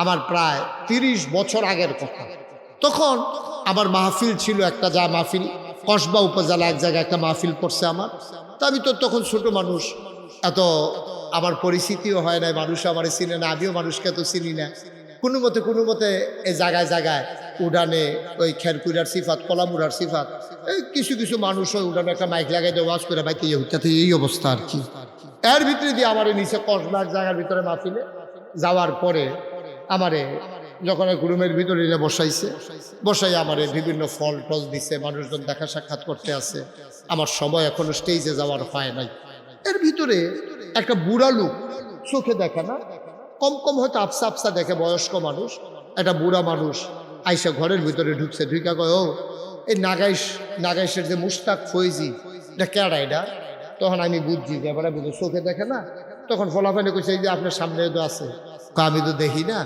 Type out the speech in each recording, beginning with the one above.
আমার প্রায় 30 বছর আগের কথা। তখন আমার মাহফিল ছিল একটা, যা মাহফিল কসবা উপজেলা এক জায়গায় একটা মাহফিল পড়ছে আমার। তা আমি তো তখন ছোট মানুষ, এত আমার পরিচিতিও হয় না, মানুষ আমার চিনে না, আমিও মানুষকে তো চিনি না। কোনো মতে এই জায়গায় জায়গায় উড়ানে ওই খেরকুড়ার সিফাত, কলামুড়ার সিফাত, এই কিছু কিছু মানুষ ওই উড়ানে একটা মাইক লাগাই দিয়ে ওয়াজ করে বাইতে হইতে, এই অবস্থা আর কি। এর ভিতরে দিয়ে আমার নিচে কসবার জায়গার ভিতরে মাহফিলে যাওয়ার পরে আমারে যখন রুমের ভিতরে বসাই আমারে বিভিন্ন ফল টল দিছে, মানুষজন দেখা সাক্ষাৎ করতে আছে। আমার সময় এখনো স্টেজে যাওয়ার হয় নাই। এর ভিতরে একটা বুড়া লোক, চোখে দেখে না, কম হয়তো আফসা আফসা দেখে, বয়স্ক মানুষ, একটা বুড়া মানুষ আইসা ঘরের ভিতরে ঢুকছে। ঢুকা কয়, ও এই নাগাইশের যে মুস্তাক ফৈজি, এটা কেডা এটা? তখন আমি বুঝছি যে এবারে বুঝি চোখে দেখে না। তখন ফলাফানি কইছে, এই যে আপনার সামনে তো আছে। আমি তো দেখি না,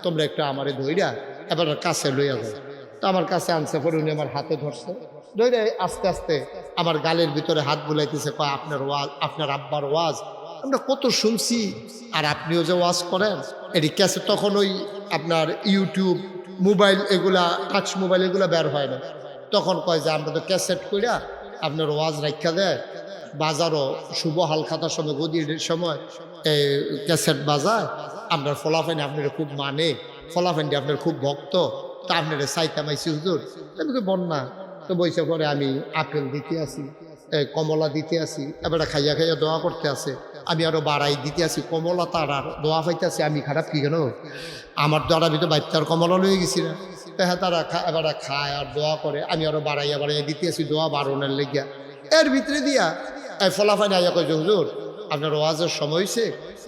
তোমরা একটু আমারে ধইরা এবার কাছে লইয়া যাও। তো আমার কাছে আনছে, পরে উনি আমার হাতে ধরছে, ধরে আস্তে আস্তে আমার গালের ভিতরে হাত বুলাইতেছে, কয় আপনার ওয়াজ, আপনার আব্বার ওয়াজ আমরা কত শুনছি, আর আপনিও যে ওয়াজ করেন এটি ক্যাসেট। তখন ওই আপনার ইউটিউব, মোবাইল এগুলা, টাচ মোবাইল এগুলা বের হয় না। তখন কয় যে আমরা তো ক্যাসেট কইরা আপনার ওয়াজ রাখা দেয়, বাজারও শুভ হালখাতার সময়, গদির সময় এই ক্যাসেট বাজায়, আপনার ফলাফানি আপনার খুব মানে, ফলাফানি আপনার খুব ভক্ত, তা আপনার সাইতামাইছি হুজুর। আমি বন্যা তো বইসা করে আমি আপেল দিতে আসি, কমলা দিতে আসি, এবার খাইয়া খাইয়া দোয়া করতে আছে, আমি আরো বাড়াই দিতে আসি, কমলা তার আর দোয়া পাইতে আসি। আমি খারাপ কি কেন, আমার দ্বারা আমি তো বাচ্চার কমলা লয়ে গেছি না। হ্যাঁ, তারা এবার খায় আর দোয়া করে, আমি আরো বাড়াইয়া দিতে আসি দোয়া বাড়ানোর লেগিয়া। এর ভিতরে দিয়া এই ফলাফানি আইয়া কই যে হুজুর আপনার ওয়াজের সময় হয়েছে,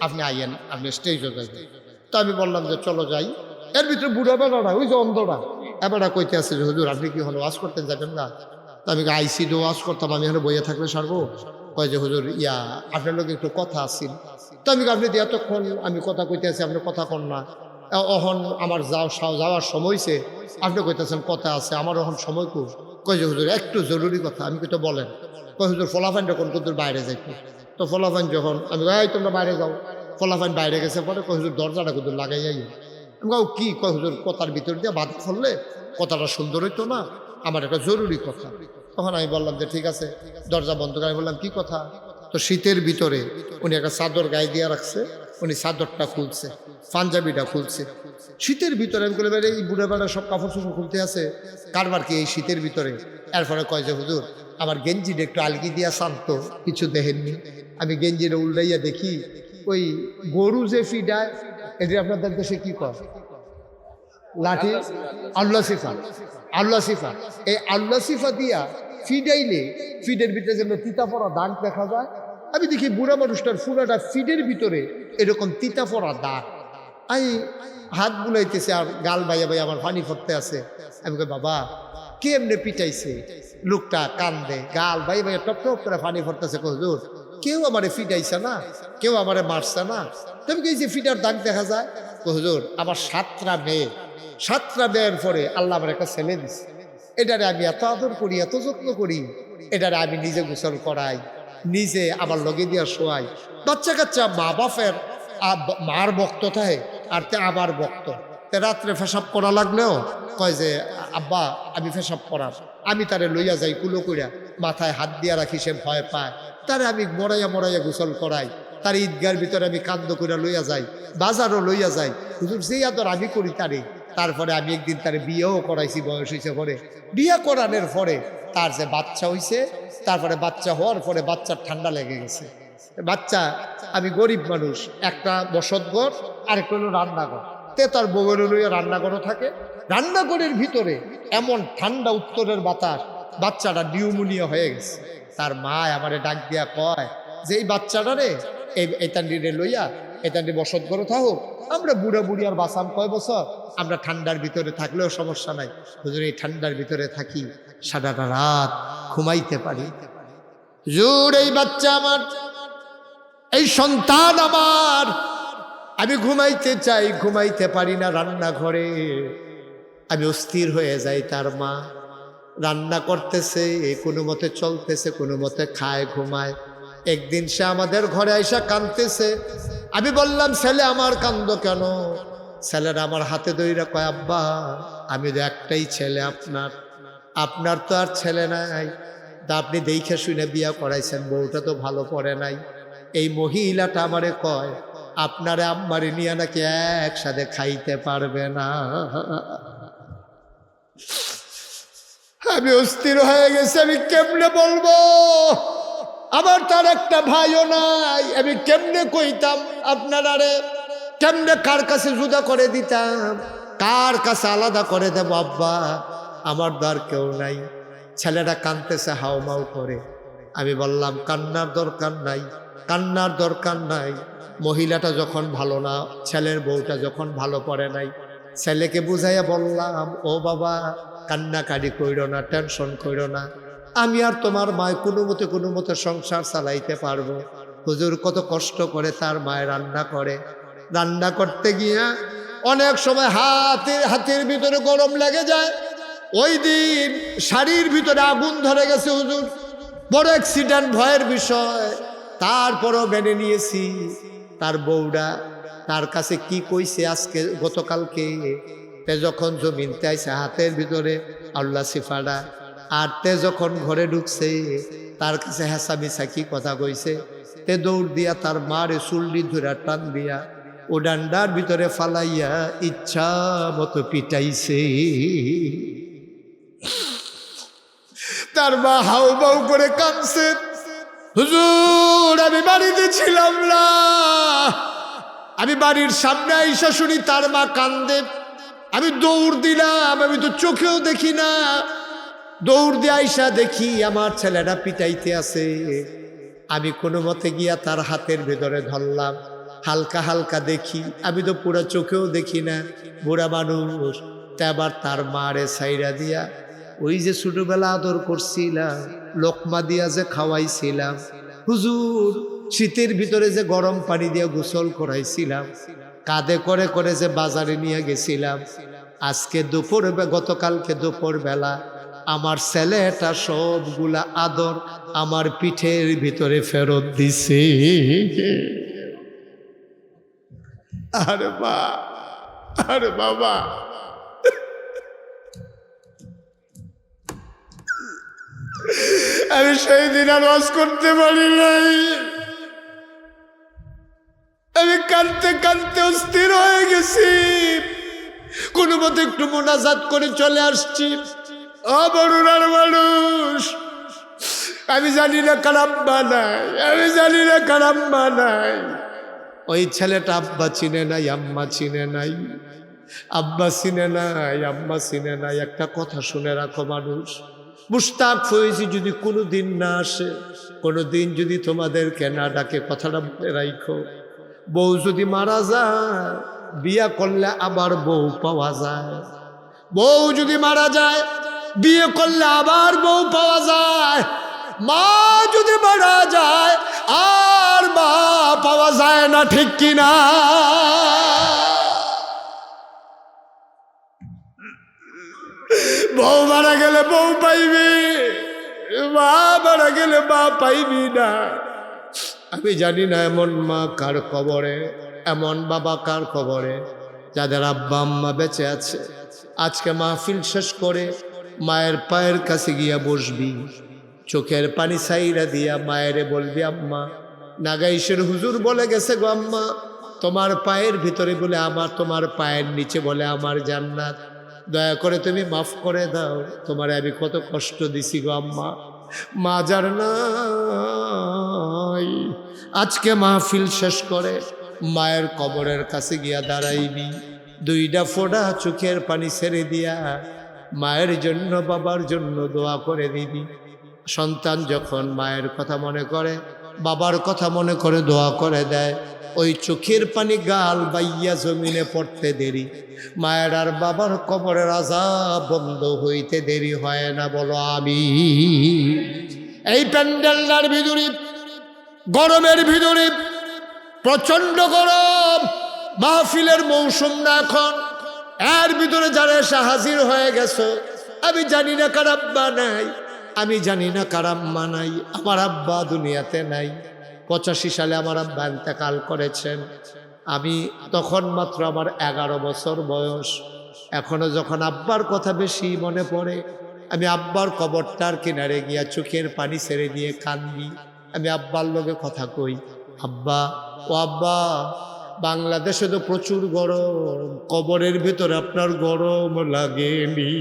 আপনি আইয়েন, আপনি স্টেজে যাবেন। তো আমি বললাম যে চলো যাই। এর ভিতরে বুড়া বেড়াটা, ওই যে অন্ধটা, এবারটা কইতে আছে যে হুজুর আপনি কি হলো ওয়াজ করতেন যাবেন না? তো আমি আইসি তো ওয়াজ করতাম, আমি এখানে বইয়া থাকলে সারবো। কয় যে হুজুর আপনার লোক একটু কথা আসছিল। তো আমি আপনি এতক্ষণ আমি কথা কইতে আছি, আপনি কথা কন না, অহন আমার যাওয়ার সময় হয়েছে, আপনি কইতেছেন কথা আছে, আমার অহন সময় কু। কয় যে হুজুর একটু জরুরি কথা। আমি কই তো বলেন। কয় হুজুর ফলাফান যখন কুদুর বাইরে যাইতো, তো ফলাফান যখন আমি এই তোমরা বাইরে যাও, ফলাফান বাইরে গেছে, পরে কয় হুজুর দরজাটা কুদুর লাগাই যাই। আমি কাউ কি? কয় হুজুর কথার ভিতর দিয়ে বাদ ফললে কথাটা সুন্দর হইতো না, আমার একটা জরুরি কথা। তখন আমি বললাম যে ঠিক আছে, দরজা বন্ধ করে। আমি বললাম কি কথা? তো শীতের ভিতরে উনি একটা চাদর গায়ে দিয়ে রাখছে, উনি চাদরটা খুলছে, পাঞ্জাবিটা খুলছে শীতের ভিতরে। আমি বলে এই বুড়া বেড়া সব কাপড় চোপড় খুলতে আছে, কারবার কি এই শীতের ভিতরে? এরপরে কয় যে হুজুর আমার গেঞ্জিটা একটু আলগি দিয়া শান্ত, কিছু দেখেননি? আমি গেঞ্জিটা উল্টাইয়া দেখি ওই গরু যে ফিডায়, এটি আপনাদের দেশে কি কয়? লাঠি, আল্লাহ সিফা, আল্লাহ সিফা। এই আল্লাহ সিফা দিয়া ফিডাইলে ফিডের ভিতরে যেন তিতা পড়া দাগ দেখা যায়। আমি দেখি বুড়া মানুষটার ফুলাটা ফিডের ভিতরে এরকম তিতা পড়া দাগ। আমি হাত বুলাইতেছে আর গাল বাইয়া বাইয়া আমার পানি পড়তে আছে। আমি কই বাবা কেমনে পিটাইছে? লোকটা কান্দে, গাল বাইয়া বাইয়া টপ টপ করে পানি পড়তেছে। হুজুর কেউ আমারে ফিটাইছে না, কেউ আমারে মারছে না, তুমি কি যে ফিটার দাগ দেখা যায়? হুজুর আমার 7টা মেয়ের পরে আল্লাহ আমার একটা ছেলে দিছে, এটারে আমি এত আদর করি, এত যত্ন করি, এটারে আমি নিজে গোসল করাই, নিজে আবার লগে দিয়া শোয়াই। বাচ্চা কাচ্চা মা বাপের মার বক্ত থাকে আর তে আবার বক্ত। রাত্রে পেশাব করা লাগলেও কয় যে আব্বা আমি পেশাব করার, আমি তারে লইয়া যাই কুলো কইরা, মাথায় হাত দিয়া রাখি, সে ভয় পায়, তারে আমি মরাইয়া গোসল করাই, তার ঈদগার ভিতরে আমি কান্দ কইরা লইয়া যাই, বাজারও লইয়া যাই। হুজুর যেই আদর আমি করি তারে। তারপরে আমি একদিন তার বিয়েও করাইছি, বয়স হয়েছে পরে। বিয়ে করানোর পরে তার যে বাচ্চা হইছে, তারপরে বাচ্চা হওয়ার পরে বাচ্চার ঠান্ডা লেগে গেছে। বাচ্চা, আমি গরিব মানুষ, একটা বসতঘর আর একটা হলো রান্নাঘর, তে তার বউয়ের লইয়া রান্নাঘরও থাকে। রান্নাঘরের ভিতরে এমন ঠান্ডা উত্তরের বাতাস, বাচ্চাটা নিউমোনিয়া হয়ে গেছে। তার মা আমারে ডাক দিয়া কয় যে এই বাচ্চাটা রে এইটান্ডিরে লইয়া এটান্ডি বসতঘরও থাকুক, আমরা বুড়া বুড়ি আর বাঁচাম কয় বছর, আমরা ঠান্ডার ভিতরে থাকলেও সমস্যা নাই। হুজুর এই ঠান্ডার ভিতরে থাকি, সারাটা রাত ঘুমাইতে পারি। হুজুর এই বাচ্চা আমার, এই সন্তান আমার, আমি ঘুমাইতে চাই, ঘুমাইতে পারি না রান্নাঘরে, আমি অস্থির হয়ে যাই। তার মা রান্না করতেছে, কোনো মতে চলতেছে, কোনো মতে খায় ঘুমায়। একদিন সে আমাদের ঘরে আইসা কাঁদতেছে। আমি বললাম ছেলে আমার কান্দ কেন? ছেলেরা আমার হাতে ধইরা কয়, আব্বা আমি তো একটাই ছেলে, আপনার তো আর ছেলে নাই, তা আপনি দেখে শুনে বিয়া করাইছেন, বউটা তো ভালো পড়ে নাই। এই মহিলাটা আমারে কয় আপনারে আম্মারে নিয়ে নাকি একসাথে খাইতে পারবে না। আমি অস্থির হয়ে গেছি, আমি কেমনে বলবো, আমার তার একটা ভাইও নাই, আমি কেমনে কইতাম আপনারারে, কেমনে কার কাছে জুদা করে দিতাম, কার কাছে আলাদা করে দেব। আব্বা আমার দ্বার কেউ নাই। ছেলেটা কাঁদতেছে হাউমাউ করে। আমি বললাম কান্নার দরকার নাই, কান্নার দরকার নাই। মহিলাটা যখন ভালো না, ছেলের বউটা যখন ভালো পড়ে নাই, ছেলেকে বুঝাইয়া বললাম, ও বাবা কান্নাকাটি কইরো না, টেনশন কইরো না, আমি আর তোমার মায় কোনো মতে সংসার চালাইতে পারবো। হুজুর কত কষ্ট করে তার মায় রান্না করে, রান্না করতে গিয়া অনেক সময় হাতের ভিতরে গরম লেগে যায়। ওই দিন শাড়ির ভিতরে আগুন ধরে গেছে হুজুর, বড় অ্যাক্সিডেন্ট, ভয়ের বিষয়। তারপরও মেনে নিয়েছি। তার বউরা তার কাছে কি কইছে আজকে গতকালকে, তে যখন জমিনতে আইছে হাতের ভিতরে আল্লাহ সিফাড়া, আর তে যখন ঘরে ঢুকছে তার কাছে হেসা মিশা কি কথা কইছে, তে দৌড় দিয়া তার মারে চুল্লি ধরে টান দিয়া ও ডান্ডার ভিতরে ফালাইয়া ইচ্ছা মতো পিটাইছে। তার মা হাউ বাউ করে কাঁদছে, হুজুর আমি বাড়িতে ছিলাম না, আমি বাড়ির সামনে আইসা শুনি তার মা কান্দে, আমি দৌড় দিলাম, আমি তো চোখেও দেখি না, দৌড় দিয়ে আইসা দেখি আমার ছেলেটা পিটাইতে আছে। আমি কোনো মতে গিয়া তার হাতের ভেতরে ধরলাম, হালকা হালকা দেখি, আমি তো পুরো চোখেও দেখি না, বুড়া মানুষ। তা আবার তার মারে সাইরা দিয়া ওই যে ছোটবেলা আদর করছিলাম, লোকমা দিয়া যে খাওয়াইছিলাম, হুজুর শীতের ভিতরে যে গরম পানি দিয়ে গোসল করাইছিলাম, কাঁধে করে করে যে বাজারে নিয়ে গেছিলাম, আজকে গতকালকে দুপুর বেলা আমার ছেলেটা সবগুলা আদর আমার পিঠের ভিতরে ফেরত দিছে। আরে আরে বাবা, আমি সেই দিন আর ওয়াজ করতে পারি নাই। আমি কাঁদতে কাঁদতে অস্থির হয়ে গেছি, কোনো মতে একটু মোনাজাত করে চলে আসছি। অবরুণার মানুষ, আমি জানি না কারাম্মা নাই, আমি জানি না কারাম্মা নাই। ওই ছেলেটা আব্বা চিনে নাই, আম্মা চিনে নাই, আব্বা চিনে নাই, আম্মা চিনে নাই। একটা কথা শুনে রাখো মানুষ, মুশতাক হয়েছি যদি কোনো দিন না আসে, কোনো দিন যদি তোমাদেরকে না ডাকে, কথাটা মনে রাখো। বউ যদি মারা যায়, বিয়া করলে আবার বউ পাওয়া যায়। বউ যদি মারা যায়, বিয়ে করলে আবার বউ পাওয়া যায়। মা যদি মারা যায়, আর মা পাওয়া যায় না, ঠিক কিনা? বউ মারা গেলে বউ পাইবি, মা মারা গেলে মা পাইবি না। আমি জানি না এমন মা কার কবরে, এমন বাবা কার কবরে, যাদের আব্বা আম্মা বেঁচে আছে। আজকে মাহফিল শেষ করে মায়ের পায়ের কাছে গিয়া বসবি, চোখের পানি সাইরা দিয়া মায়েরে বলবি, আম্মা নাগাইশের হুজুর বলে গেছে গো আম্মা, তোমার পায়ের ভিতরে বলে আমার, তোমার পায়ের নিচে বলে আমার জান্নাত, দয়া করে তুমি মাফ করে দাও, তোমারে আমি কত কষ্ট দিছি গো আম্মা। মাজার নাই। আজকে মাহফিল শেষ করে মায়ের কবরের কাছে গিয়া দাঁড়াইবি, দুইটা ফোঁটা চোখের পানি ছেড়ে দিয়া মায়ের জন্য বাবার জন্য দোয়া করে দিবি। সন্তান যখন মায়ের কথা মনে করে, বাবার কথা মনে করে দোয়া করে দেয়, ওই চোখের পানি গাল বাইয়া জমিনে পড়তে দেরি, মায়ের আর বাবার কবরের আযাব বন্ধ হইতে দেরি হয় না, বলো আমি। এই প্যান্ডেলটার ভিতরে, গরমের ভিতরে, প্রচন্ড গরম, মাহফিলের মৌসুম না এখন, এর ভিতরে যারা এসে হাজির হয়ে গেছো, আমি জানি না কার আব্বা নাই, আমি জানি না কার আম্মা নাই। আমার আব্বা দুনিয়াতে নাই, 85 সালে আমার আব্বা ইন্তেকাল করেছেন। আমি তখন মাত্র আমার 11 বছর বয়স। এখনো যখন আব্বার কথা বেশি মনে পড়ে, আমি আব্বার কবরটার কিনারে গিয়া চোখের পানি ছেড়ে দিয়ে কান্দি। আমি আব্বার লগে কথা কই, আব্বা ও আব্বা, বাংলাদেশে তো প্রচুর গরম, কবরের ভিতরে আপনার গরম লাগেনি?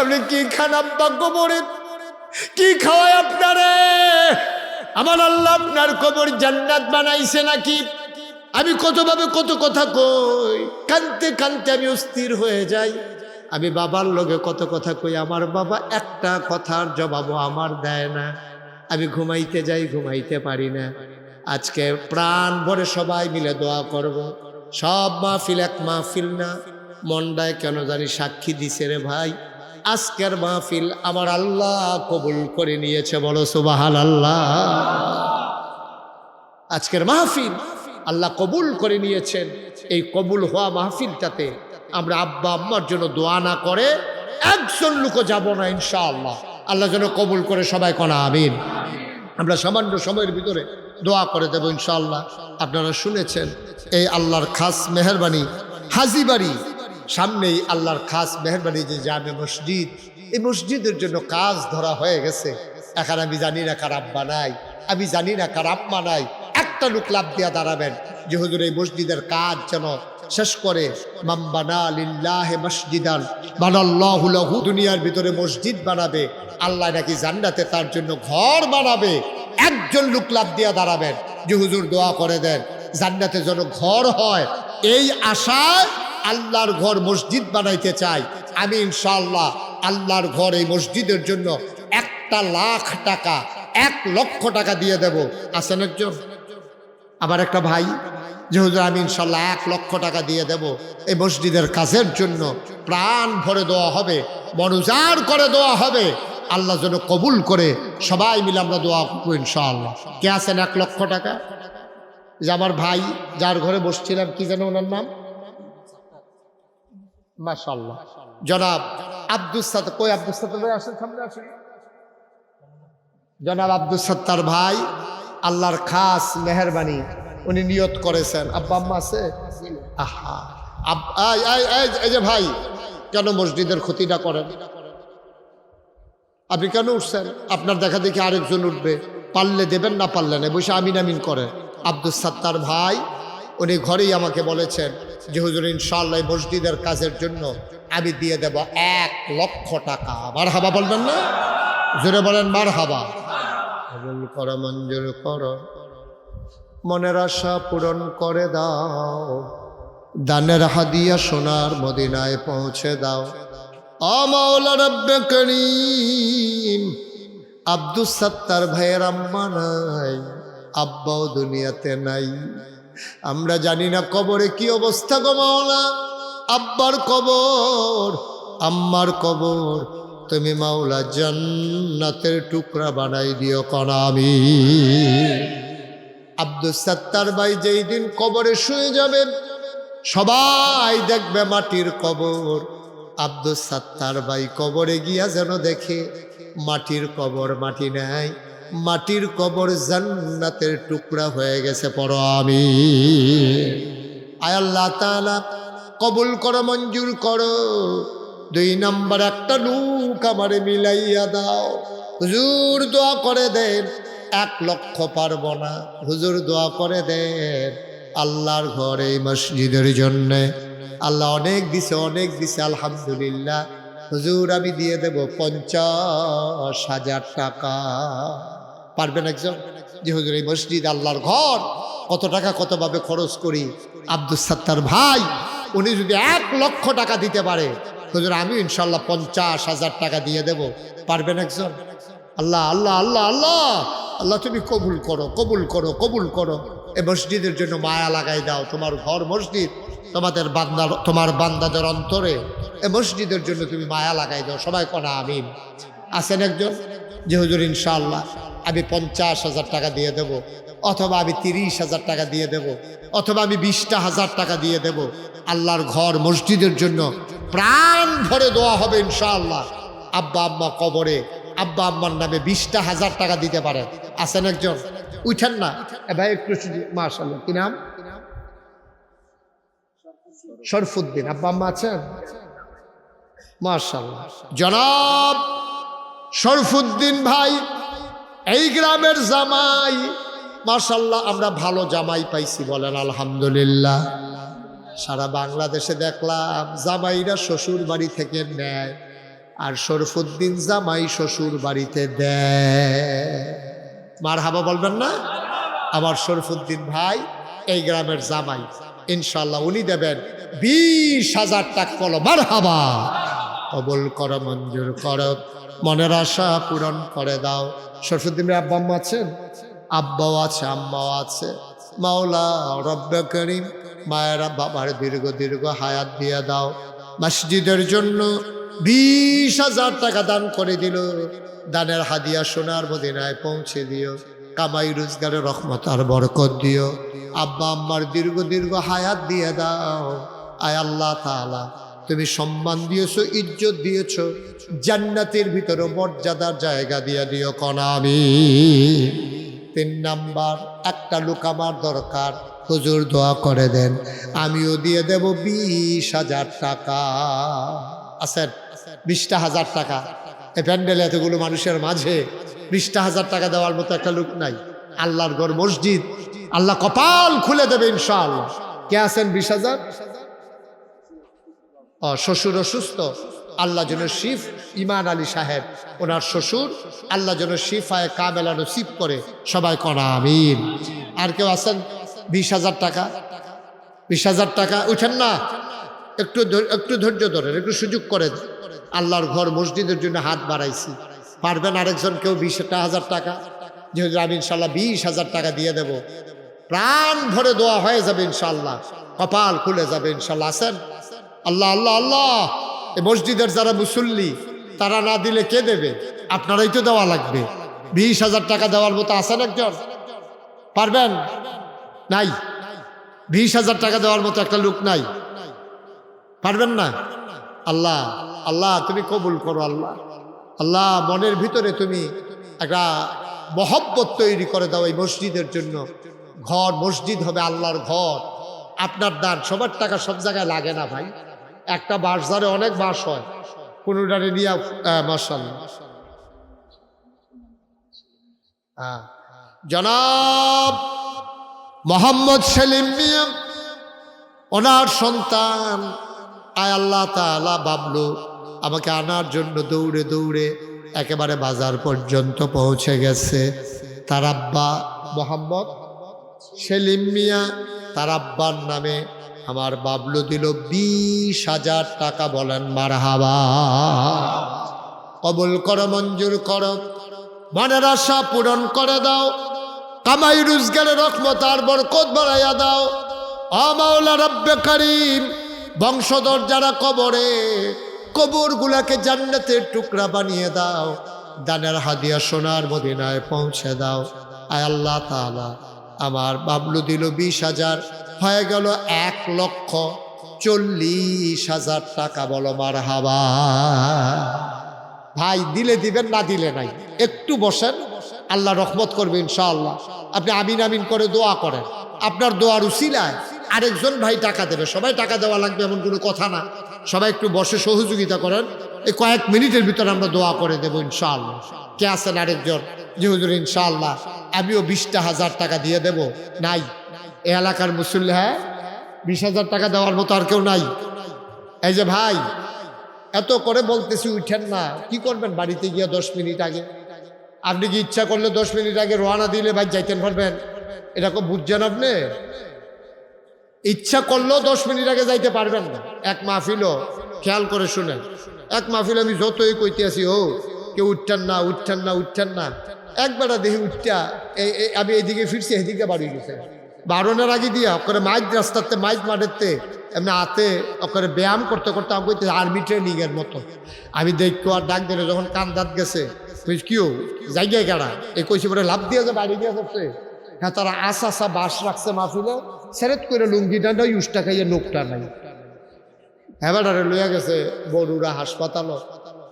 আপনি কি খান আব্বা কবরে? কি খাওয়ায় আপনারে? আমার আল্লাহ আপনার কবর জান্নাত বানাইছে নাকি? আমি কতভাবে কত কথা কই, কানতে কানতে আমি অস্থির হয়ে যাই। আমি বাবার লগে কত কথা কই, আমার বাবা একটা কথার জবাবও আমার দেয় না। আমি ঘুমাইতে যাই, ঘুমাইতে পারি না। আজকে প্রাণ ভরে সবাই মিলে দোয়া করব। সব মাহফিল এক মাহফিল না, মনটায় কেন জানি সাক্ষী দিছে রে ভাই, আজকের মাহফিল আমার আল্লাহ কবুল করে নিয়েছে। বলো সুবহানাল্লাহ। আজকের মাহফিল আল্লাহ কবুল করে নিয়েছেন। এই কবুল হওয়া মাহফিলটাতে আমরা আব্বা আম্মার জন্য দোয়া না করে একজন লোকও যাব না ইনশাআল্লাহ। আল্লাহ যেন কবুল করে, সবাই কোনা আমিন। আমরা সামান্য সময়ের ভিতরে দোয়া করে দেব ইনশাআল্লাহ। আপনারা শুনেছেন এই আল্লাহর খাস মেহেরবানি হাজীবাড়ি সামনেই আল্লাহর খাস মেহেরবানি যে জামে মসজিদ, এই মসজিদের জন্য কাজ ধরা হয়ে গেছে। এখন আমি জানি না কার আব্বা নাই, আমি জানি না কার আম্মা নাই। একটা লোক লাভ দিয়া দাঁড়াবেন যে হুজুর এই মসজিদের কাজ যেন শেষ করে। মাম্বানা লিল্লাহে মসজিদান বানাল্লাহু লাহু, দুনিয়ার ভিতরে মসজিদ বানাবে, আল্লাহ নাকি জান্নাতে তার জন্য ঘর বানাবে। একজন লোক লাভ দিয়া দাঁড়াবেন যে হুজুর দোয়া করে দেন জান্নাতে যেন ঘর হয়। এই আশায় আল্লাহর ঘর মসজিদ বানাইতে চাই আমি ইনশাআল্লাহ। আল্লাহর ঘর এই মসজিদের জন্য 1,00,000 টাকা, 1,00,000 টাকা দিয়ে দেব। আসেন একজন? আবার একটা ভাই যে হুজুর আমি ইনশাআল্লাহ 1,00,000 টাকা দিয়ে দেব এই মসজিদের কাজের জন্য। প্রাণ ভরে দোয়া হবে, মনোজার করে দোয়া হবে, আল্লাহ যেন কবুল করে। সবাই মিলে আমরা দোয়া করবো ইনশাআল্লাহ। কে আছেন 1,00,000 টাকা? যে আমার ভাই যার ঘরে বসছিলাম, কি যেন ওনার নাম? মাশাআল্লাহ, জনাব আব্দুস সাত্তার। কই আব্দুস সাত্তার ভাই? আসেন সামনে আসেন। জনাব আব্দুস সাত্তার ভাই আল্লাহর খাস মেহেরবানি, উনি নিয়ত করেছেন। আব্বা আম্মা আছে? আহা, এই যে ভাই, কেন মসজিদের ক্ষতিটা করেন? আপনি কেন উঠছেন? আপনার দেখা দেখি আরেকজন উঠবে, পারলে দেবেন, না পারলে না, বসে আমিন আমিন করেন। আব্দুস সাত্তার ভাই উনি ঘরেই আমাকে বলেছেন যে হুজুর ইনশাআল্লাহ মসজিদের কাজের জন্য আমি দিয়ে দেব 1,00,000 টাকা। মারহাবা বলবেন না? জোরে বলেন মারহাবা। কবুল করো, মঞ্জুর করো, মনের আশা পূরণ করে দাও, দানের হাদিয়া সোনার মদিনায় পৌঁছে দাও। ও মাওলা রব্বে করিম, আব্দুস সাত্তার ভাইয়ের আম্মা নাই, আব্বাও দুনিয়াতে নাই। আমরা জানি না কবরে কি অবস্থা গো মাওলা। আব্বার কবর, আম্মার কবর তুমি মাওলা জান্নাতের টুকরা বানাই দিও কোনা আমিন। আব্দুস সাত্তার ভাই যেই দিন কবরে শুয়ে যাবেন, সবাই দেখবে মাটির কবর। আব্দুস সাত্তার ভাই কবরে গিয়া যেন দেখে মাটির কবর, মাটি নাই, মাটির কবর জান্নাতের টুকরা হয়ে গেছে। পড়ো আমিন। আয় আল্লাহ তাআলা কবুল করো, মঞ্জুর করো। 2 নম্বর একটা লোক আমারে মিলাইয়া দাও। হুজুর দোয়া করে দেন, 1,00,000 পারবো না, হুজুর দোয়া করে দেন আল্লাহর ঘরে মসজিদের জন্যে। আল্লাহ অনেক দিছে, অনেক দিছে, আলহামদুলিল্লাহ। হুজুর আমি দিয়ে দেব 50,000 টাকা। পারবেন একজন? যে হুজুর এই মসজিদ আল্লাহর ঘর, কত টাকা কতভাবে খরচ করি। আব্দুস সাত্তার ভাই উনি যদি 1,00,000 টাকা দিতে পারে, হুজুর আমি ইনশাল্লাহ 50,000 টাকা দিয়ে দেব। পারবেন একজন? আল্লাহ আল্লাহ আল্লাহ আল্লাহ আল্লাহ তুমি কবুল করো, কবুল করো, কবুল করো। এই মসজিদের জন্য মায়া লাগাই দাও। তোমার ঘর মসজিদ, তোমাদের বান্দার, তোমার বান্দাদের অন্তরে এই মসজিদের জন্য তুমি মায়া লাগাই দাও। সবাই কোনা আমিন। আছেন একজন? যে হুজুর ইনশাআল্লাহ আমি 50,000 টাকা দিয়ে দেব, অথবা আমি 30,000 টাকা দিয়ে দেব, অথবা আমি 20,000 টাকা দিয়ে দেব। আল্লাহর ঘর মসজিদের জন্য প্রাণ ভরে দোয়া হবে ইনশাআল্লাহ। আব্বা আম্মা কবরে আব্বা আম্মার নামে 20,000 টাকা দিতে পারেন। আছেন একজন? উঠেন না ভাই একটু মাশাআল্লাহ কি নাম শরফুদ্দিন আব্বা আম্মা আছেন মাশাআল্লাহ জনাব শরফুদ্দিন ভাই এই গ্রামের জামাই মাশাআল্লাহ আমরা ভালো জামাই পাইছি বলেন আলহামদুলিল্লাহ সারা বাংলাদেশে দেখলাম জামাইরা শ্বশুর বাড়ি থেকে নেয় আর শরফুদ্দিন জামাই শ্বশুর বাড়িতে দেয় মারহাবা বলবেন না আমার শরফুদ্দিন ভাই এই গ্রামের জামাই ইনশাআল্লাহ উনি দেবেন 20,000 টাকা কল মারহাবা কবুল করো মঞ্জুর করো মনের আশা পূরণ করে দাও শরফুদ্দিন ভাই আব্বা আম্মা আছেন আব্বাও আছে আম্মাও আছে মাওলা রব্বে করিম মায়েরা বাবার দীর্ঘ হায়াত দিয়ে দাও মসজিদের জন্য 20,000 টাকা দান করে দিল দানের হাদিয়া সোনার মদিনায় পৌঁছে দিও কামাই রোজগারে রহমত আর বরকত দিও আব্বা আম্মার দীর্ঘ হায়াত দিয়ে দাও আয় আল্লাহ তাআলা তুমি সম্মান দিয়েছো ইজ্জত দিয়েছো জান্নাতের ভিতরে মর্যাদার জায়গা দিয়ে দিও কোনা আমিন 3 নাম্বার একটা লোক আমার দরকার হুজুর দোয়া করে দেন আমিও দিয়ে দেব 20,000 টাকা আছেন 20,000 টাকা এই প্যান্ডেলে এতগুলো মানুষের মাঝে 20,000 টাকা দেওয়ার মতো একটা লোক নাই আল্লাহর ঘর মসজিদ আল্লাহ কপাল খুলে দেবে ইনশাআল্লাহ কে আছেন 20,000 শ্বশুর অসুস্থ আল্লাহ যেন শিফ ইমান আলী সাহেব ওনার শ্বশুর আল্লাহ যেন শিফায়ে কামেলা নসিব করে সবাই করা আমিন আর কেউ আছেন 20,000 টাকা 20,000 টাকা উঠেন না একটু ধৈর্য ধরেন একটু সুযোগ করেন আল্লাহর ঘর মসজিদের জন্য হাত বাড়াইছি পারবেন আরেকজন কেউ 20,000 টাকা যেহেতু আমি ইনশাল্লাহ 20,000 টাকা দিয়ে দেব প্রাণ ভরে দোয়া হয়ে যাবে ইনশাল্লাহ কপাল খুলে যাবে ইনশাল্লাহ আছেন আল্লাহ আল্লাহ আল্লাহ এই মসজিদের যারা মুসল্লি তারা না দিলে কে দেবে আপনারাই তো দেওয়া লাগবে 20,000 টাকা দেওয়ার মতো আছেন একজন পারবেন নাই 20,000 টাকা দেওয়ার মতো একটা লোক নাই পারবেন না আল্লাহ আল্লাহ তুমি কবুল করো আল্লাহ আল্লাহ মনের ভিতরে তুমি একটা মহব্বত তৈরি করে দাও এই মসজিদের জন্য ঘর মসজিদ হবে আল্লাহর ঘর আপনার দান সবার টাকা সব জায়গায় লাগে না ভাই একটা বাঁশ ধারে অনেক বাঁশ হয় কোনোটারে নিয়ে মাশাআল্লাহ জনাব মোহাম্মদ সেলিম মিয়া ওনার সন্তান আয় আল্লাহ তাআলা বাবলু আমাকে আনার জন্য দৌড়ে দৌড়ে একেবারে বাজার পর্যন্ত পৌঁছে গেছে তার আব্বা মোহাম্মদ সেলিম মিয়া তার আব্বার নামে আমার বাবলু দিল 20,000 টাকা বলেন মারহাবা কবুল করো মঞ্জুর করো মনের আশা পূরণ করে দাও কামাই রোজগারে রহমত আর বরকত বাড়াইয়া দাও ও মাওলা রব্বে করিম বংশধর যারা কবরে কবরগুলাকে জান্নাতের টুকরা বানিয়ে দাও দানের হাদিয়া সোনার মদিনায় পৌঁছে দাও আয় আল্লাহ তাআলা আমার বাবলু দিল 20,000 হয়ে গেল 1,40,000 টাকা বলো মারহাবা ভাই দিলে দিবেন না দিলে নাই একটু বসেন আল্লাহ রহমত করবে ইনশাআল্লাহ আপনি আমিন আমিন করে দোয়া করেন আপনার দোয়ার উসিলায় আরেকজন ভাই টাকা দেবে সবাই টাকা দেওয়া লাগবে এমন কোনো কথা না সবাই একটু বসে সহযোগিতা করেন এই কয়েক মিনিটের ভিতরে আমরা দোয়া করে দেবো ইনশাআল্লাহ কে আছেন আরেকজন যে হুজুর ইনশাআল্লাহ আমিও 20,000 টাকা দিয়ে দেব নাই এ এলাকার মুসল্লি হ্যাঁ 20,000 টাকা দেওয়ার মতো আর কেউ নাই এই যে ভাই এত করে বলতেছি উঠেন না কি করবেন বাড়িতে গিয়ে 10 মিনিট আগে আপনি কি ইচ্ছা করলে 10 মিনিট আগে রওনা দিলে ভাই যাইতেন পারবেন এটা খুব বুঝছেন আপনি ইচ্ছা করলেও 10 মিনিট আগে যাইতে পারবেন না এক মাহফিলও খেয়াল করে শুনেন এক মাহফিল আমি যতই কইতে আসি ও কেউ উঠছেন না উঠছেন না উঠছেন না একবার দেখি উঠটা আমি এইদিকে ফিরছি এদিকে বাড়ি গেছে বারোনের আগে দিয়া ওখানে মাইক রাস্তাতে মাইক মাঠেতে এমনি হাতে ওখানে ব্যায়াম করতে করতে আমি কইতে আর্মি ট্রেনিংয়ের মতো আমি দেখতো আর ডাক দিলে যখন কান দাঁত গেছে কিও জায়গায় কারা এই কইছি পরে লাভ দিয়ে যে বাড়ি দিয়ে করছে হ্যাঁ তারা আসা বাস রাখছে মাহফিলে সেরেত করে লুঙ্গিটা নাই উষ্টা খাইয়ে নোকটা নাই হ্যাঁ লইয়া গেছে বড়ুরা হাসপাতালও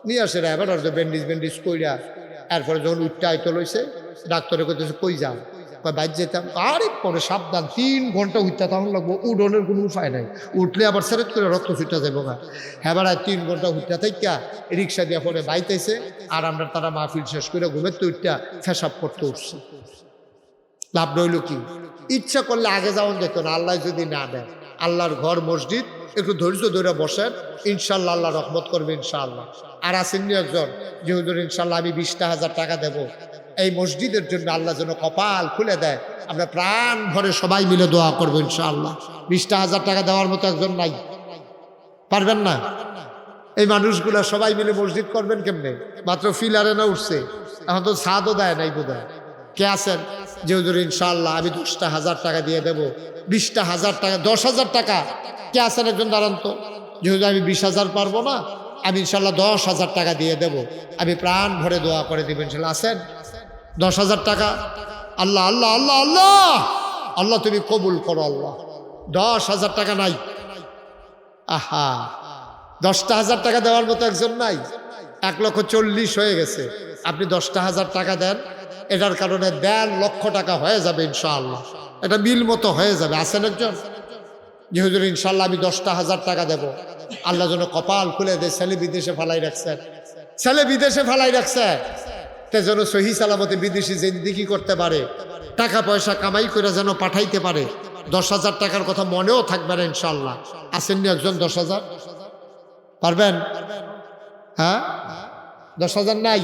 নিয়ে আসে হ্যাঁ ব্যান্ডেজ কইরা এরপরে যখন উঠতে আইতো লইছে ডাক্তারে কইতেছে কই যাও কয় বাইর যেতাম, আরে পরে সাবধান 3 ঘন্টা উঠতে তখন লাগবো, উডনের কোনো উপায় নাই, উঠলে আবার সেরেট করে রক্ত ছুটে যাবো গা। হ্যাঁ বেড়ায় 3 ঘন্টা উঠতে থাকা রিক্সা দিয়ে পরে বাইতেছে, আর আমরা তারা মাহফিল শেষ করে ঘুমের তো উঠটা ফেসাব করতে উঠছে। লাভ রইল কি? ইচ্ছা করলে আগে যাওয়া যেত না, আল্লাহ যদি না দেয়। আল্লাহর ঘর মসজিদ, একটু ধৈর্য ধরে বসেন, ইনশাল্লাহ আল্লাহ রহমত করবে ইনশাআল্লাহ। আর আসেননি একজন যে হুজুর ইনশাল্লাহ আমি 20,000 টাকা দেবো এই মসজিদের জন্য, আল্লাহ যেন কপাল খুলে দেয়। আমরা প্রাণ ভরে সবাই মিলে দোয়া করবো ইনশাআল্লাহ। 20,000 টাকা দেওয়ার মতো একজন নাই, পারবেন না? এই মানুষগুলা সবাই মিলে মসজিদ করবেন কেমনে? মাত্র ফিলারে না উঠছে, এখন তো ছাদও দেয় নাই বোধ হয়। কে আছেন যে হুজুর ইনশাআল্লাহ আমি 10,000 টাকা দিয়ে দেবো? 20,000 টাকা, 10,000 টাকা। কে আছেন একজন দাঁড়ান তো, যে হুজুর আমি 20,000 পারবো না, আমি ইনশাআল্লাহ 10,000 টাকা দিয়ে দেবো, আমি প্রাণ ভরে দোয়া করে দেবো ইনশাআল্লাহ। আছেন? 10,000 টাকা। আল্লাহ আল্লাহ আল্লাহ আল্লাহ আল্লাহ তুমি কবুল করো আল্লাহ। 10,000 টাকা নাই। আহা, 10,000 টাকা দেওয়ার মতো একজন নাই। 1,40,000 হয়ে গেছে, আপনি 10,000 টাকা দেন, এটার কারণে 1.5 লক্ষ টাকা হয়ে যাবে ইনশাআল্লাহ। এটা বিল মতো হয়ে যাবে। আছেন একজন যে হুজুর ইনশাআল্লাহ আমি 10,000 টাকা দেবো, আল্লাহ যেন কপাল খুলে দেয়। ছেলে বিদেশে ফালাই রাখছেন, ছেলে বিদেশে ফালাই রাখছেন, তে যেন সহি সালামতে বিদেশি জিন্দিগি করতে পারে, টাকা পয়সা কামাই করে যেন পাঠাইতে পারে। 10,000 টাকার কথা মনেও থাকবে না ইনশাআল্লাহ। আসেননি একজন 10,000 পারবেন? হ্যাঁ, 10,000 নাই।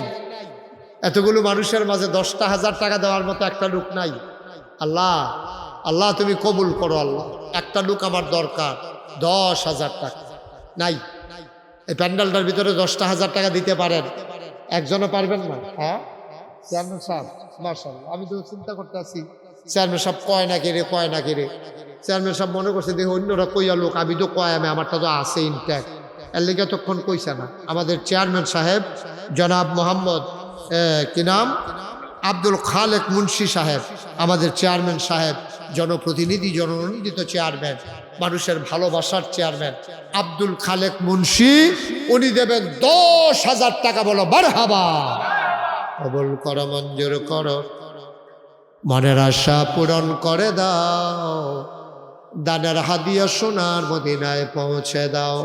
এতগুলো মানুষের মাঝে 10,000 টাকা দেওয়ার মতো একটা লোক নাই। আল্লাহ আল্লাহ তুমি কবুল করো আল্লাহ। একটা লোক আমার দরকার, 10,000 টাকা নাই। এই প্যান্ডেলটার ভিতরে 10,000 টাকা দিতে পারেন? একজনও পারবেন না? হ্যাঁ চেয়ারম্যান সাহেব, মাশাআল্লাহ। আমি তো চিন্তা করতে আছি চেয়ারম্যান সাহেব কয় না কে রে, কয় না কে রে। চেয়ারম্যান সাহেব মনে করছে দেখি অন্যরা কইয়া লোক, আমি তো কয়, আমি আমারটা তো আছে ইনট্যাক্ট, এর লেগে তখন কইছে না। আমাদের চেয়ারম্যান সাহেব জনাব মোহাম্মদ কি নাম, আব্দুল খালেক মুন্সি সাহেব, আমাদের চেয়ারম্যান সাহেব, জনপ্রতিনিধি, জননন্দিত চেয়ারম্যান, মানুষের ভালোবাসার চেয়ারম্যান আব্দুল খালেক মুন্সি, উনি দেবেন 10,000 টাকা। বলো মারহাবা। কবুল করো, মঞ্জুর করো, মনের আশা পূরণ করে দাও, দানের হাদিয়া সোনার মদিনায় পৌঁছে দাও।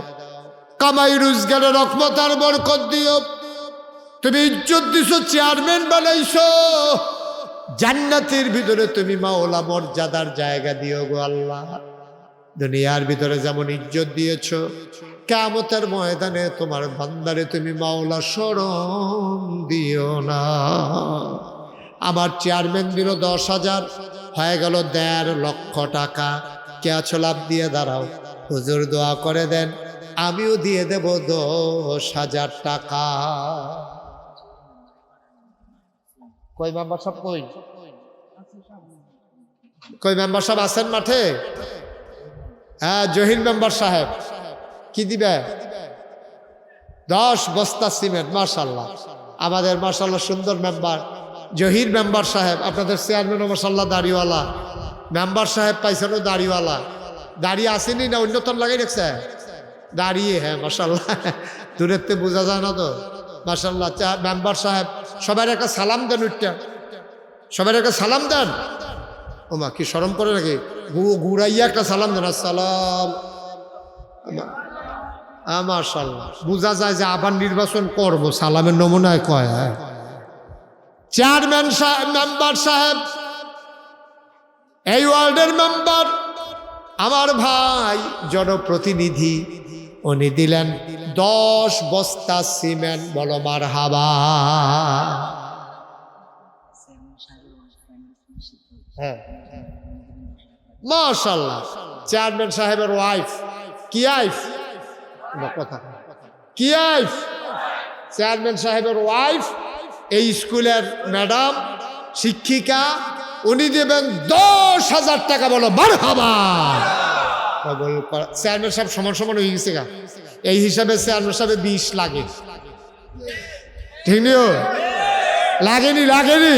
কামাই রোজগারের রহমত আর বরকত দিও। তুমি ইজ্জত দিছো, চেয়ারম্যান বানাইছো, জান্নাতের ভিতরে তুমি মাওলা মর্যাদার জায়গা দিও গো আল্লাহ। দুনিয়ার ভিতরে যেমন ইজ্জত দিয়েছো, কিয়ামতের ময়দানে তোমার বান্দারে তুমি মাওলা শরণ দিও না। আমার চেয়ারম্যান দিল 10,000, হয়ে গেল 1.5 লক্ষ টাকা। কে আছো লাভ দিয়ে দাঁড়াও, হুজুর দোয়া করে দেন, আমিও দিয়ে দেব 10,000 টাকা। কই মেম্বার সাহেব, কই কই মেম্বার সাহেব আছেন মাঠে? হ্যাঁ জহির মেম্বার সাহেব কি দিবে? 10 বস্তা সিমেন্ট। মাশাআল্লাহ, আমাদের মাশাআল্লাহ সুন্দর মেম্বার জহির মেম্বার সাহেব। আপনাদের চেয়ারম্যানও মাশাআল্লাহ দাড়িওয়ালা, মেম্বার সাহেব পাইছেনও দাড়িওয়ালা। দাড়ি আসেনি না অন্যতম লাগাই রাখছে দাঁড়িয়ে? হ্যাঁ মাশাআল্লাহ, দূরের থেকে বোঝা যায় না তো। মাশাআল্লাহ মেম্বার সাহেব, সবাই একটা সালাম দেন, উঠটা সবাই একটা সালাম দেন। ও মা, কি শরম করে নাকি? ঘুরাইয়া একটা সালাম দেন। আসসালাম। মাশাআল্লাহ, বোঝা যায় যে আবার নির্বাচন করবো, সালামের নমুনায় কয়। হ্যাঁ চেয়ারম্যান সাহেব, মেম্বার সাহেব, এই ওয়ার্ডের মেম্বার, আমার ভাই জনপ্রতিনিধি, উনি দিলেন 10 বস্তা সিমেন্ট। বলো মারহাবা। হ্যাঁ মাশাআল্লাহ, চেয়ারম্যান সাহেবের ওয়াইফ, কি আইফ কথা, কি আইফ, চেয়ারম্যান সাহেবের ওয়াইফ, এই স্কুলের ম্যাডাম, শিক্ষিকা, উনি দেবেন 10,000 টাকা। বলো মারহাবা। চেয়ারম্যান সাহেব সমান সমান হয়ে গেছে গা, এই হিসাবে চেয়ারম্যান সাহেব 20 লাগে, ঠিক নিও? লাগেনি? লাগেনি?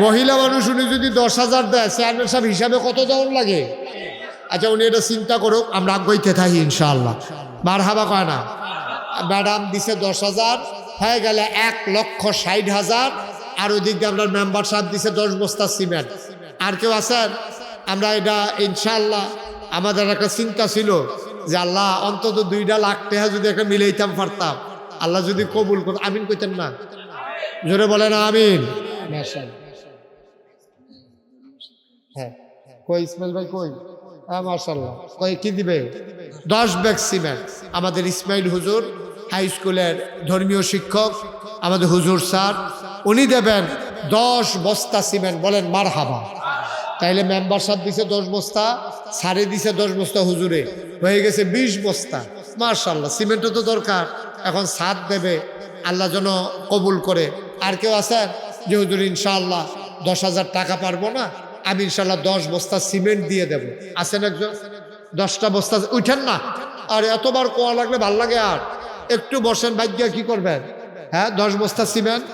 মহিলা মানুষ উনি যদি 10,000 দেয়, চেয়ারম্যান সাহেব হিসাবে কত দেওয়ার লাগে? আচ্ছা উনি এটা চিন্তা করুক, আমরা আগাইতে থাকি ইনশাআল্লাহ। মারহাবা কয় না? ম্যাডাম দিছে 10,000, হয়ে গেলে 1,60,000। আর ওই দিক দিয়ে আপনার মেম্বার সাহেব দিছে 10 বস্তা সিমেন্ট। আর কেউ আছেন? আমরা এটা ইনশাআল্লাহ আমাদের একটা চিন্তা ছিল যে আল্লাহ অন্তত 2 লাখ টাকা যদি একটা মিলাইতাম পারতাম, আল্লাহ যদি কবুল করত। আমিন কইতেন না? জোরে বলেন আমিন। হ্যাঁ, কই ইসমাইল ভাই কই? হ্যাঁ মাশাআল্লাহ। কই কি দিবে? 10 ব্যাগ সিমেন্ট। আমাদের ইসমাইল হুজুর হাই স্কুলের ধর্মীয় শিক্ষক, আমাদের হুজুর স্যার, উনি দেবেন 10 বস্তা সিমেন্ট। বলেন মারহাবা। তাইলে মেম্বার সাহেব দিছে 10 বস্তা, স্যারে দিছে 10 বস্তা, হুজুরে হয়ে গেছে 20 বস্তা। মাশাআল্লাহ, সিমেন্টও তো দরকার, এখন সাথ দেবে, আল্লাহ যেন কবুল করে। আর কেউ আছেন যে হুজুর ইনশাআল্লাহ 10,000 টাকা পারবো না, আমি ইনশাআল্লাহ 10 বস্তা সিমেন্ট দিয়ে দেব? আছেন একজন? 10টা বস্তা উঠেন না। আর এতবার কোয়া লাগলে ভাল লাগে? আর একটু বসেন, ভাগ্যা কি করবেন? হ্যাঁ, 10 বস্তা সিমেন্ট।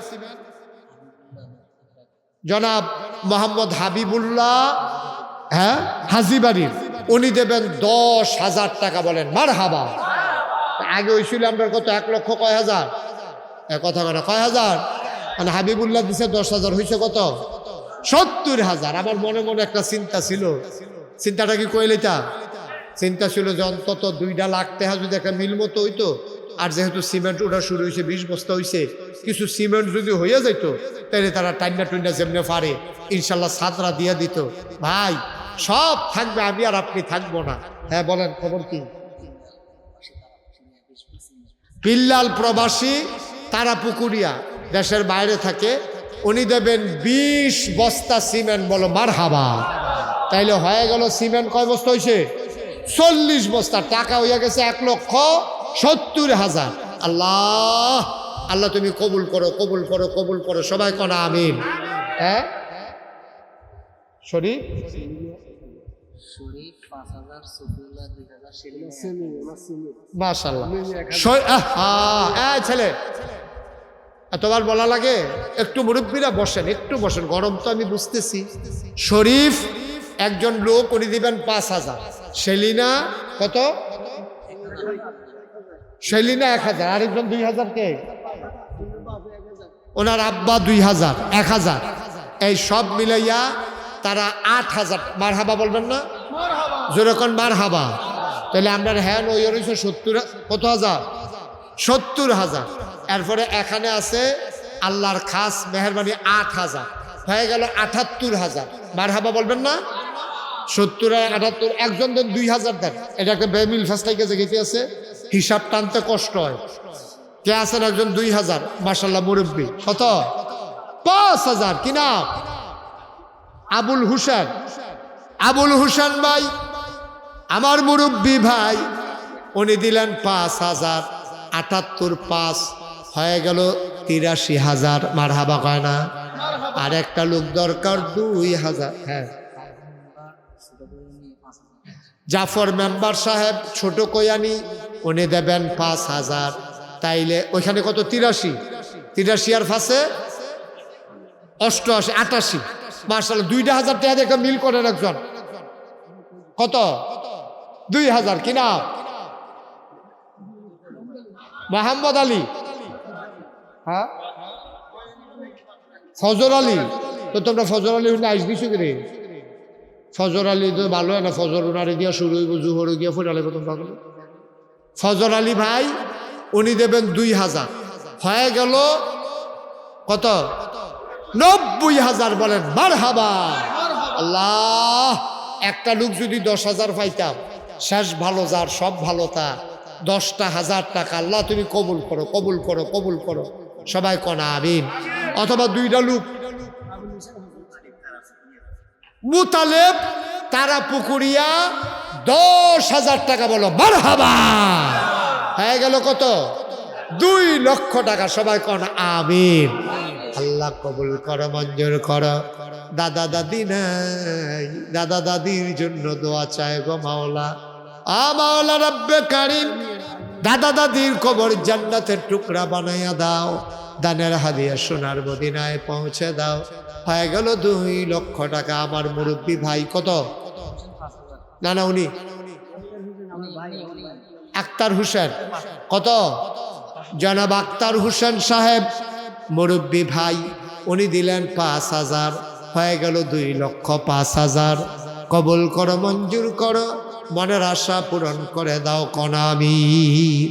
জনাব মোহাম্মদ হাবিবুল্লাহ, হ্যাঁ হাজিবাড়ির, উনি দেবেন 10,000 টাকা। বলেন মারহাবা। আগে হয়েছিল আমরা কত? 1 লক্ষ কয় হাজার? কথা বলে কয় হাজার? মানে হাবিবুল্লাহ দিছে 10,000, হয়েছে কত? 70,000। আমার মনে মনে একটা চিন্তা ছিল। চিন্তাটা কি কইলেটা? চিন্তা ছিল যে অন্তত 2 লাখ টাকা যদি একটা মিল মতো হইতো, আর যেহেতু সিমেন্ট ওঠা শুরু হয়েছে, 20 বস্তা হয়েছে, কিছু সিমেন্ট যদি হইয়া যাইত, তাহলে তারা টাইনা টুইনা যেমনি পারে ইনশাল্লাহ ছাত্রা দিয়ে দিত। ভাই সব থাকবে, আমি আর আপনি থাকবো না। হ্যাঁ বলেন, খবর কি? বিল্লাল প্রবাসী, তারা পুকুরিয়া, দেশের বাইরে থাকে, উনি দেবেন 20 বস্তা সিমেন্ট। বলো মারহাবা। তাইলে হয়ে গেল সিমেন্ট কয় বস্তা হয়েছে? 40 বস্তা। টাকা হইয়া গেছে 1,70,000। আল্লাহ, আল্লাহ তুমি কবুল করো, কবুল করো, কবুল করো। সবাই কোন আমিন। হ্যাঁ শরীফ মাশাআল্লাহ। ছেলে এতবার বলা লাগে? একটু মুরব্বীরা বসেন, একটু বসেন, গরম তো আমি বুঝতেছি। শরীফ একজন লোক, উনি দিবেন 5,000। সেলিনা কত? সেলিনা 1,000। আরেকজন 2,000। কে? ওনার আব্বা 2,000, 1,000। এই সব মিলাইয়া তারা 8,000। মারহাবা বলবেন না? যেরকম মারহাবা। তাহলে আমরা হ্যাঁ ওই রয়েছে 70। কত হাজার? 70,000। এরপরে এখানে আছে আল্লাহর খাস মেহরবানি 8,000, হয়ে গেল 78,000। মারহাবা বলবেন না? 70 আর 78, একজন দেন 2,000 দেন। এটা একটা বেমিল ফাস্টাই গেছে, গেতে আছে, হিসাব টানতে কষ্ট হয়। কে আছেন? একজন 2,000। মাশাআল্লাহ, মুরব্বী। কত? 5,000। কি নাম? আবুল হুসেন। আবুল হুসেন ভাই আমার মুরব্বী ভাই, উনি দিলেন 5,000। 78 5 হয়ে গেল 83,000। মারহাবা কয় না? আর একটা লোক দরকার 2,000। হ্যাঁ, জাফর মেম্বার সাহেব ছোট কয়ানি, উনি দেবেন 5,000। তাইলে ওইখানে কত? 83 আর 5 88, 88। মাশাআল্লাহ, 2,000 টাকা দিয়ে একটা মিল করেন একজন। কত? 2,000। কি নাম? মোহাম্মদ আলী। হ্যাঁ, ফজর আলী। তো তোমরা ফজর আলী আইস দিছো কি রে? ফজর আলী তো ভালো না, ফজর উনারে দিয়া শুরু হইব, জুহরে গিয়া ফুটালে তোমরা। ফজর আলী ভাই উনি দেবেন 2,000। হয়ে গেল কত? 90,000। বলেন মারহাবা। আল্লাহ, একটা লোক যদি 10,000 পাইতাম, শেষ ভালো যার, সব ভালো তার। 10,000 টাকা আল্লাহ তুমি কবুল করো, কবুল করো, কবুল করো। সবাই কোন আমিন। অথবা 2টা লোক, মুতালেব, তারা পুকুরিয়া, 10,000 টাকা। বলো মারহাবা। হয়ে গেল কত? 2 লক্ষ টাকা। সবাই কোন আমিন। আল্লাহ কবুল করো, মঞ্জুর করো। দাদা দাদি নাই, দাদা দাদির জন্য দোয়া চায় গো মাওলা। মাওলা রব্বে কারিম, দাদা দাদির কবর জান্নাতের টুকরা বানাইয়া দাও, দানের হাদিয়া সোনার মদিনায় পৌঁছে দাও। হয়ে গেল 2 লক্ষ টাকা। আমার মুরব্বী ভাই কত? না না, উনি আক্তার হোসেন। কত? জনাব আক্তার হোসেন সাহেব মুরব্বী ভাই, উনি দিলেন 5,000, হয়ে গেল 2,05,000। কবুল করো, মঞ্জুর করো, মনের আশা পূরণ করে দাও কোন আমিন।